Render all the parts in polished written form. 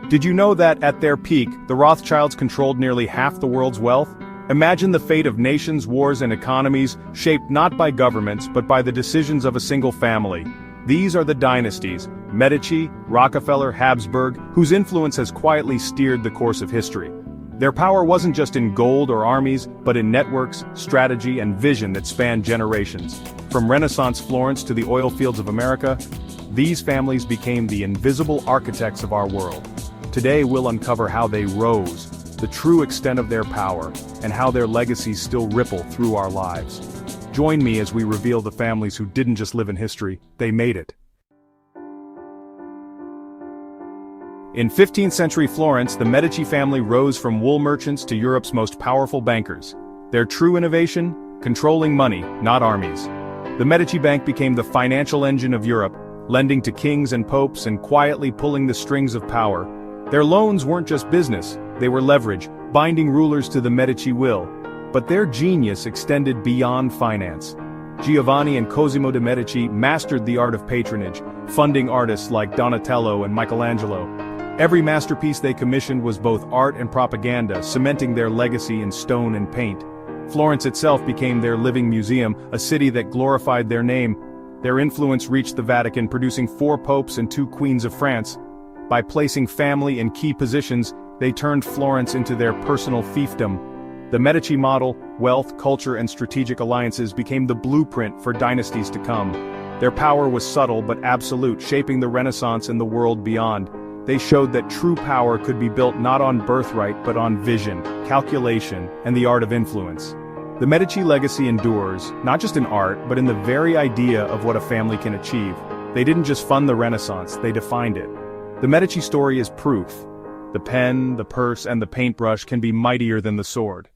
Did you know that, at their peak, the Rothschilds controlled nearly half the world's wealth? Imagine the fate of nations, wars, and economies, shaped not by governments but by the decisions of a single family. These are the dynasties: Medici, Rockefeller, Habsburg, whose influence has quietly steered the course of history. Their power wasn't just in gold or armies, but in networks, strategy, and vision that spanned generations. From Renaissance Florence to the oil fields of America, these families became the invisible architects of our world. Today we'll uncover how they rose, the true extent of their power, and how their legacies still ripple through our lives. Join me as we reveal the families who didn't just live in history, they made it. In 15th century Florence, the Medici family rose from wool merchants to Europe's most powerful bankers. Their true innovation? Controlling money, not armies. The Medici Bank became the financial engine of Europe, lending to kings and popes and quietly pulling the strings of power. Their loans weren't just business, they were leverage, binding rulers to the Medici will. But their genius extended beyond finance. Giovanni and Cosimo de' Medici mastered the art of patronage, funding artists like Donatello and Michelangelo. Every masterpiece they commissioned was both art and propaganda, cementing their legacy in stone and paint. Florence itself became their living museum, a city that glorified their name. Their influence reached the Vatican, producing 4 popes and 2 queens of France. By placing family in key positions, they turned Florence into their personal fiefdom. The Medici model, wealth, culture, and strategic alliances became the blueprint for dynasties to come. Their power was subtle but absolute, shaping the Renaissance and the world beyond. They showed that true power could be built not on birthright but on vision, calculation, and the art of influence. The Medici legacy endures, not just in art, but in the very idea of what a family can achieve. They didn't just fund the Renaissance, they defined it. The Medici story is proof. The pen, the purse, and the paintbrush can be mightier than the sword.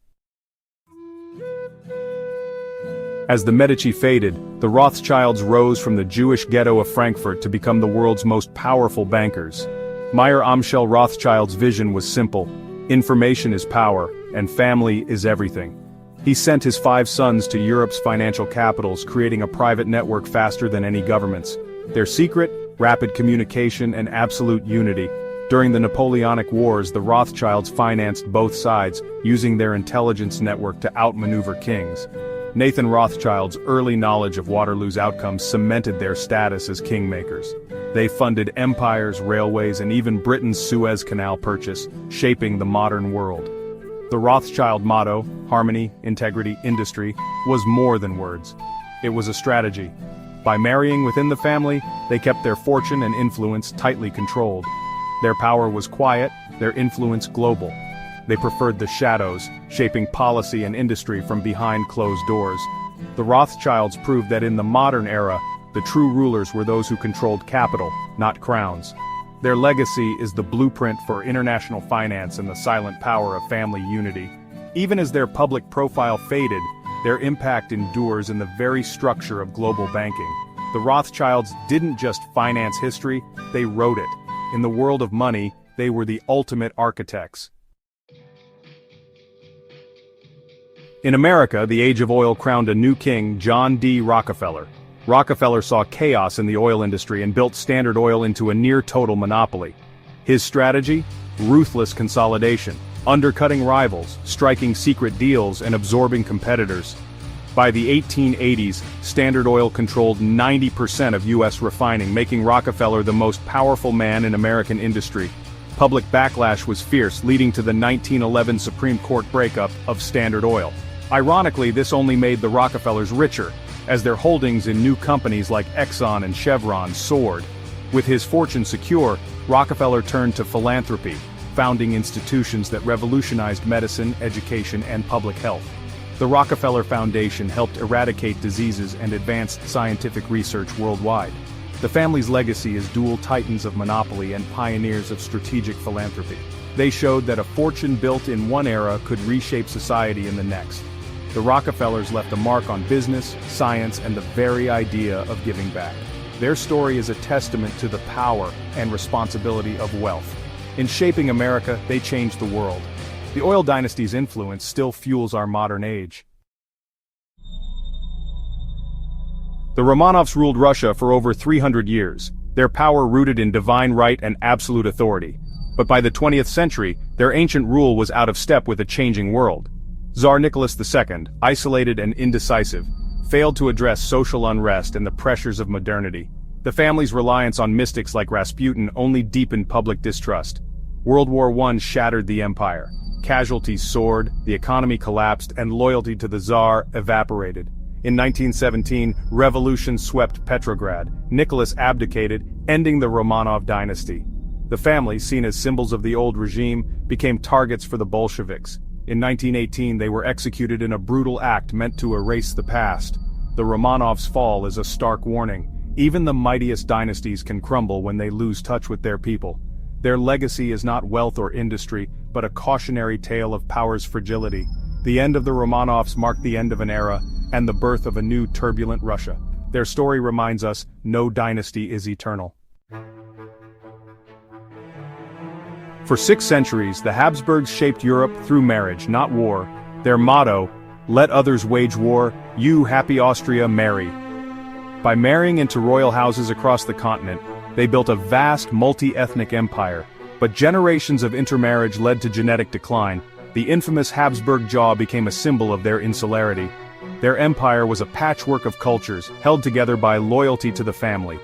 As the Medici faded, the Rothschilds rose from the Jewish ghetto of Frankfurt to become the world's most powerful bankers. Meyer Amschel Rothschild's vision was simple: information is power, and family is everything. He sent his 5 sons to Europe's financial capitals, creating a private network faster than any government's. Their secret? Rapid communication and absolute unity. During the Napoleonic Wars, the Rothschilds financed both sides, using their intelligence network to outmaneuver kings. Nathan Rothschild's early knowledge of Waterloo's outcomes cemented their status as kingmakers. They funded empires, railways, and even Britain's Suez Canal purchase, shaping the modern world. The Rothschild motto, harmony, integrity, industry, was more than words. It was a strategy. By marrying within the family, they kept their fortune and influence tightly controlled. Their power was quiet, their influence global. They preferred the shadows, shaping policy and industry from behind closed doors. The Rothschilds proved that in the modern era, the true rulers were those who controlled capital, not crowns. Their legacy is the blueprint for international finance and the silent power of family unity. Even as their public profile faded, their impact endures in the very structure of global banking. The Rothschilds didn't just finance history, they wrote it. In the world of money, they were the ultimate architects. In America, the age of oil crowned a new king, John D. Rockefeller. Rockefeller saw chaos in the oil industry and built Standard Oil into a near-total monopoly. His strategy? Ruthless consolidation, undercutting rivals, striking secret deals, and absorbing competitors. By the 1880s, Standard Oil controlled 90% of U.S. refining, making Rockefeller the most powerful man in American industry. Public backlash was fierce, leading to the 1911 Supreme Court breakup of Standard Oil. Ironically, this only made the Rockefellers richer, as their holdings in new companies like Exxon and Chevron soared. With his fortune secure, Rockefeller turned to philanthropy, founding institutions that revolutionized medicine, education, and public health. The Rockefeller Foundation helped eradicate diseases and advanced scientific research worldwide. The family's legacy is dual titans of monopoly and pioneers of strategic philanthropy. They showed that a fortune built in one era could reshape society in the next. The Rockefellers left a mark on business, science, and the very idea of giving back. Their story is a testament to the power and responsibility of wealth. In shaping America, they changed the world. The oil dynasty's influence still fuels our modern age. The Romanovs ruled Russia for over 300 years, their power rooted in divine right and absolute authority. But by the 20th century, their ancient rule was out of step with a changing world. Tsar Nicholas II, isolated and indecisive, failed to address social unrest and the pressures of modernity. The family's reliance on mystics like Rasputin only deepened public distrust. World War I shattered the empire. Casualties soared, the economy collapsed, and loyalty to the Tsar evaporated. In 1917, revolution swept Petrograd. Nicholas abdicated, ending the Romanov dynasty. The family, seen as symbols of the old regime, became targets for the Bolsheviks. In 1918, they were executed in a brutal act meant to erase the past. The Romanovs' fall is a stark warning. Even the mightiest dynasties can crumble when they lose touch with their people. Their legacy is not wealth or industry, but a cautionary tale of power's fragility. The end of the Romanovs marked the end of an era, and the birth of a new turbulent Russia. Their story reminds us, no dynasty is eternal. For 6 centuries, the Habsburgs shaped Europe through marriage, not war. Their motto, "Let others wage war, you happy Austria marry." By marrying into royal houses across the continent, they built a vast multi-ethnic empire. But generations of intermarriage led to genetic decline. The infamous Habsburg jaw became a symbol of their insularity. Their empire was a patchwork of cultures, held together by loyalty to the family.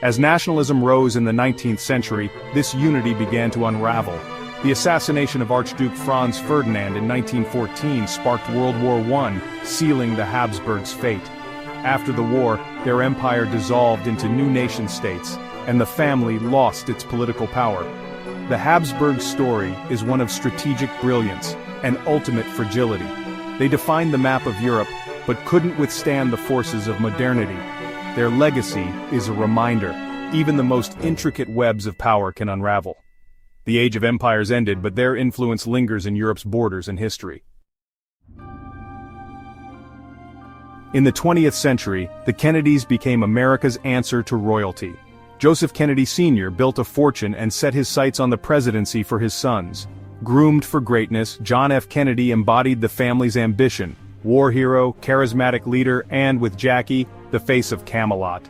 As nationalism rose in the 19th century, this unity began to unravel. The assassination of Archduke Franz Ferdinand in 1914 sparked World War I, sealing the Habsburgs' fate. After the war, their empire dissolved into new nation-states, and the family lost its political power. The Habsburg story is one of strategic brilliance and ultimate fragility. They defined the map of Europe, but couldn't withstand the forces of modernity. Their legacy is a reminder, even the most intricate webs of power can unravel. The age of empires ended, but their influence lingers in Europe's borders and history. In the 20th century, the Kennedys became America's answer to royalty. Joseph Kennedy Sr. built a fortune and set his sights on the presidency for his sons. Groomed for greatness, John F. Kennedy embodied the family's ambition. War hero, charismatic leader, and with Jackie, the face of Camelot.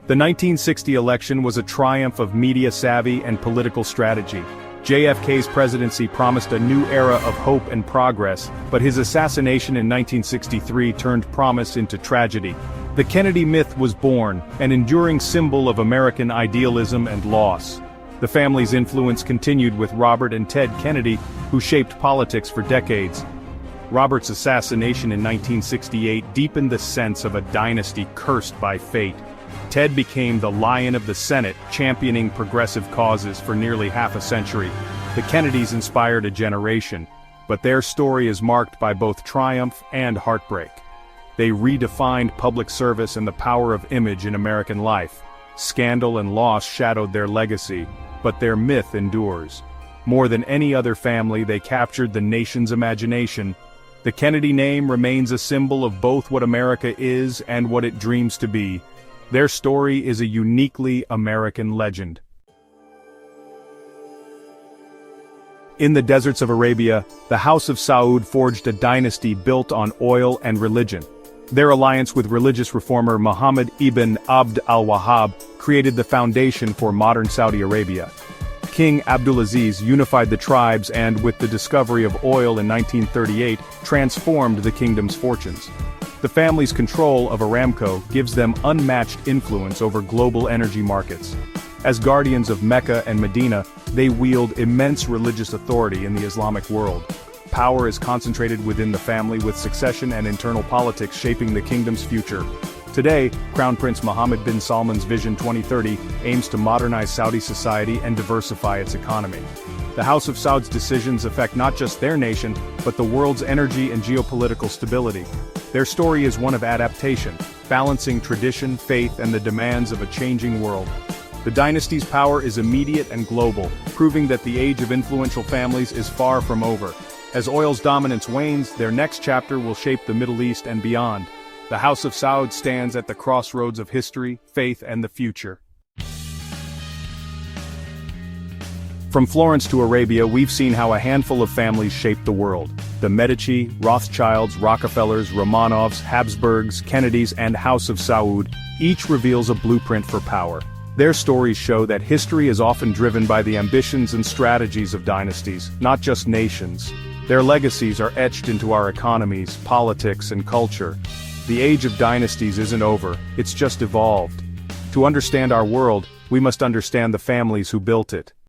The 1960 election was a triumph of media savvy and political strategy. JFK's presidency promised a new era of hope and progress, but his assassination in 1963 turned promise into tragedy. The Kennedy myth was born, an enduring symbol of American idealism and loss. The family's influence continued with Robert and Ted Kennedy, who shaped politics for decades. Robert's assassination in 1968 deepened the sense of a dynasty cursed by fate. Ted became the Lion of the Senate, championing progressive causes for nearly half a century. The Kennedys inspired a generation, but their story is marked by both triumph and heartbreak. They redefined public service and the power of image in American life. Scandal and loss shadowed their legacy, but their myth endures. More than any other family, they captured the nation's imagination. The Kennedy name remains a symbol of both what America is and what it dreams to be. Their story is a uniquely American legend. In the deserts of Arabia, the House of Saud forged a dynasty built on oil and religion. Their alliance with religious reformer Muhammad ibn Abd al-Wahhab created the foundation for modern Saudi Arabia. King Abdulaziz unified the tribes and, with the discovery of oil in 1938, transformed the kingdom's fortunes. The family's control of Aramco gives them unmatched influence over global energy markets. As guardians of Mecca and Medina, they wield immense religious authority in the Islamic world. Power is concentrated within the family, with succession and internal politics shaping the kingdom's future. Today, Crown Prince Mohammed bin Salman's Vision 2030 aims to modernize Saudi society and diversify its economy. The House of Saud's decisions affect not just their nation, but the world's energy and geopolitical stability. Their story is one of adaptation, balancing tradition, faith, and the demands of a changing world. The dynasty's power is immediate and global, proving that the age of influential families is far from over. As oil's dominance wanes, their next chapter will shape the Middle East and beyond. The House of Saud stands at the crossroads of history, faith, and the future. From Florence to Arabia, we've seen how a handful of families shaped the world. The Medici, Rothschilds, Rockefellers, Romanovs, Habsburgs, Kennedys, and House of Saud, each reveals a blueprint for power. Their stories show that history is often driven by the ambitions and strategies of dynasties, not just nations. Their legacies are etched into our economies, politics, and culture. The age of dynasties isn't over, it's just evolved. To understand our world, we must understand the families who built it.